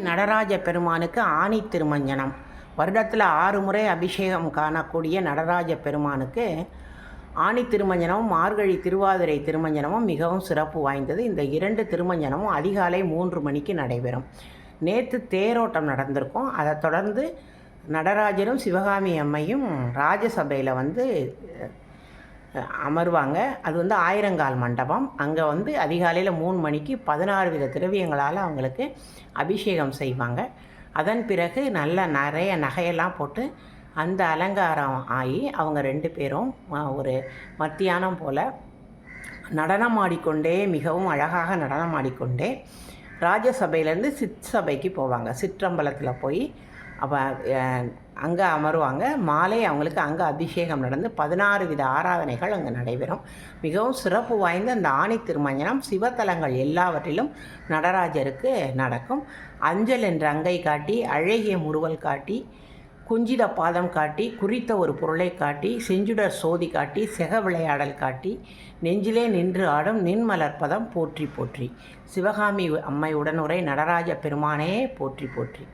நடராஜ பெருமானுக்கு ஆணி திருமஞ்சனம். வருடத்தில் 6 முறை அபிஷேகம் காணக்கூடிய நடராஜ பெருமானுக்கு ஆணி திருமஞ்சனமும் மார்கழி திருவாதிரை திருமஞ்சனமும் மிகவும் சிறப்பு வாய்ந்தது. இந்த 2 திருமஞ்சனமும் அதிகாலை 3 மணிக்கு நடைபெறும். நேற்று தேரோட்டம் நடந்திருக்கும். அதை தொடர்ந்து நடராஜரும் சிவகாமி அம்மையும் ராஜசபையில் அமர்வாங்க. அது ஆயிரங்கால் மண்டபம். அங்கே அதிகாலையில் 3 மணிக்கு 16 வித திரவியங்களால் அவங்களுக்கு அபிஷேகம் செய்வாங்க. அதன் பிறகு நிறைய நகையெல்லாம் போட்டு அந்த அலங்காரம் ஆகி அவங்க 2 பேரும் ஒரு மத்தியானம் போல் நடனமாடிக்கொண்டே, மிகவும் அழகாக நடனமாடிக்கொண்டே ராஜசபையிலேருந்து சிற்சபைக்கு போவாங்க. சிற்றம்பலத்தில் போய் அங்கே அமருவாங்க. மாலை அவங்களுக்கு அங்கே அபிஷேகம் நடந்து 16 வித ஆராதனைகள் அங்கே நடைபெறும். மிகவும் சிறப்பு வாய்ந்த அந்த ஆணி திருமஞ்சனம் சிவத்தலங்கள் எல்லாவற்றிலும் நடராஜருக்கு நடக்கும். அஞ்சல் என்ற அங்கை காட்டி, அழகிய முறுவல் காட்டி, குஞ்சித பாதம் காட்டி, குறித்த ஒரு பொருளை காட்டி, செஞ்சுடர் சோதி காட்டி, செக விளையாடல் காட்டி, நெஞ்சிலே நின்று ஆடும் நின்மலர்பதம் போற்றி போற்றி. சிவகாமி அம்மை உடனுரை நடராஜ பெருமானே போற்றி போற்றி.